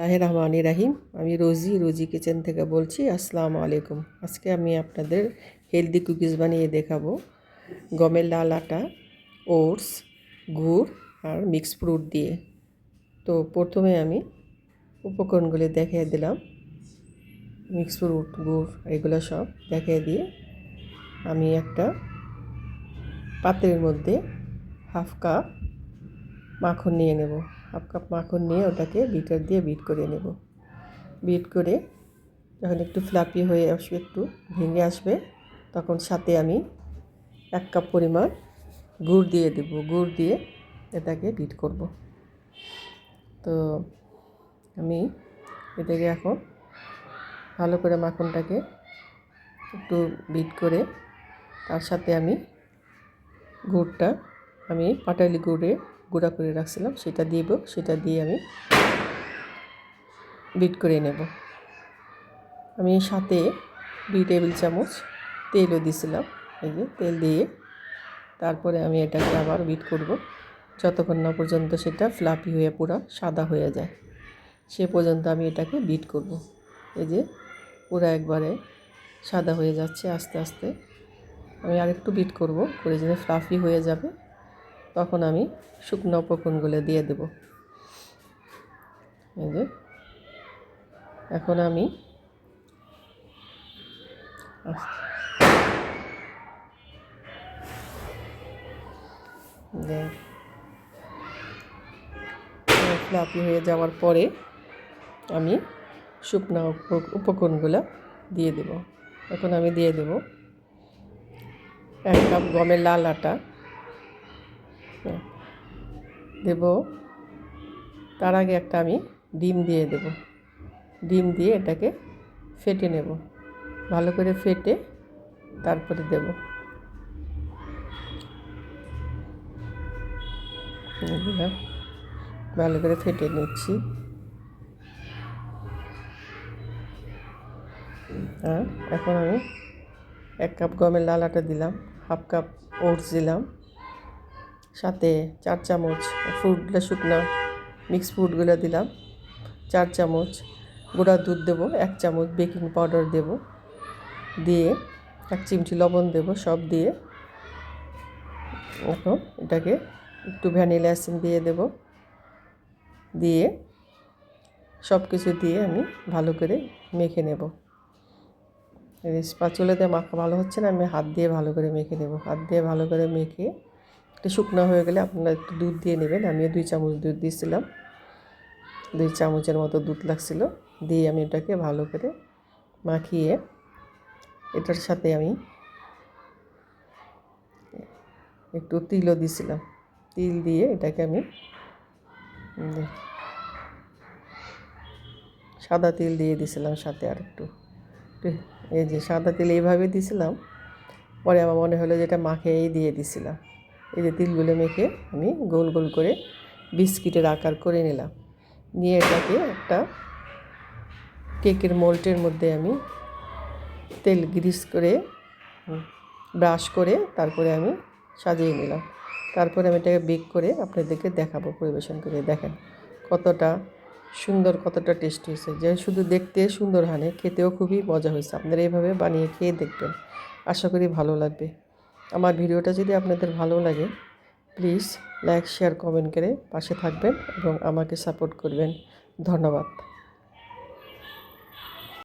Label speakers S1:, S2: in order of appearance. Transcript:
S1: রহমানির রাহিম। আমি রোজি কিচেন থেকে বলছি। আসসালামু আলাইকুম। আজকে আমি আপনাদের হেলদি কুকিজ বানিয়ে দেখাবো গমের লাল আটা, ওটস, গুড় আর মিক্স ফ্রুট দিয়ে। তো প্রথমে আমি উপকরণগুলি দেখিয়ে দিলাম। মিক্স ফ্রুট, গুড় এগুলো সব দেখিয়ে দিয়ে আমি একটা পাত্রের মধ্যে হাফ কাপ মাখন নিয়ে নেব। হাফ কাপ মাখন নিয়ে ওটাকে বিটার দিয়ে বিট করে নেব। বিট করে যখন একটু ফ্লাপি হয়ে আসবে, একটু ভেঙে আসবে, তখন সাথে আমি 1 কাপ পরিমাণ গুড় দিয়ে দেব। গুড় দিয়ে এটাকে বিট করব। তো আমি এটাকে এখন ভালো করে মাখনটাকে একটু বিট করে তার সাথে আমি গুড়টা আমি পাটালি গুড়ে গুঁড়া করে রাখছিলাম সেটা দিব। সেটা দিয়ে আমি বিট করে নেব। আমি সাথে 2 টেবিল চামচ তেলও দিয়েছিলাম। এই যে তেল দিয়ে তারপরে আমি এটাকে আবার বিট করব যতক্ষণ না পর্যন্ত সেটা ফ্লাপি হয়ে পুরো সাদা হয়ে যায়, সে পর্যন্ত আমি এটাকে বিট করব। এই যে পুরো একবারে সাদা হয়ে যাচ্ছে। আস্তে আস্তে আমি আরেকটু বিট করব, করে যেন ফ্লাফি হয়ে যাবে, তখন আমি শুকনো উপকরণগুলো দিয়ে দেব। এই যে এখন আমি ফ্লাফি হয়ে যাওয়ার পরে আমি শুকনো উপকরণগুলো দিয়ে দেব। এখন আমি দিয়ে দেব 1 কাপ গমের লাল আটা দেব। তার আগে একটা আমি ডিম দিয়ে দেব। ডিম দিয়ে এটাকে ফেটে নেব, ভালো করে ফেটে তারপরে দেব। ভালো করে ফেটে নিচ্ছি। আর এখন আমি 1 কাপ গমের লাল আটা দিলাম, হাফ কাপ ওটস দিলাম, সাথে 4 চামচ ফ্রুটগুলো শুকনো মিক্স ফ্রুটগুলো দিলাম, 4 চামচ গুঁড়া দুধ দেবো, 1 চামচ বেকিং পাউডার দেব, দিয়ে 1 চিমটি লবণ দেব। সব দিয়ে এখন এটাকে একটু ভ্যানিলা এসেন্স দিয়ে দেব। দিয়ে সব কিছু দিয়ে আমি ভালো করে মেখে নেব। স্প্যাচুলা মাখা ভালো হচ্ছে না, আমি হাত দিয়ে ভালো করে মেখে নেব। হাত দিয়ে ভালো করে মেখে একটু শুকনো হয়ে গেলে আপনারা একটু দুধ দিয়ে নেবেন। আমিও 2 চামচ দুধ দিয়েছিলাম, 2 চামচের মতো দুধ লাগছিল। দিয়ে আমি এটাকে ভালো করে মাখিয়ে এটার সাথে আমি একটু তিলও দিয়েছিলাম। তিল দিয়ে এটাকে আমি সাদা তিল দিয়ে দিয়েছিলাম সাথে আর একটু। এই যে সাদা তিল এইভাবে দিয়েছিলাম, পরে আমার মনে হলো যে এটা মাখিয়েই দিয়ে দিয়েছিলাম। এই যে তিলগুলো মেখে আমি গোল গোল করে বিস্কিটের আকার করে নিলাম। নিয়ে এটাকে একটা কেকের মোল্ডের মধ্যে আমি তেল গ্রিস করে ব্রাশ করে তারপরে আমি সাজিয়ে নিলাম। তারপরে আমি এটাকে বেক করে আপনাদেরকে দেখাবো, পরিবেশন করে। দেখেন কতটা সুন্দর, কতটা টেস্টি হয়েছে। যে শুধু দেখতে সুন্দর হয় না, খেতেও খুবই মজা হয়েছে। আপনারা এইভাবে বানিয়ে খেয়ে দেখবেন, আশা করি ভালো লাগবে। আমার ভিডিওটা যদি আপনাদের ভালো লাগে, প্লিজ লাইক, শেয়ার, কমেন্ট করে পাশে থাকবেন এবং আমাকে সাপোর্ট করবেন। ধন্যবাদ।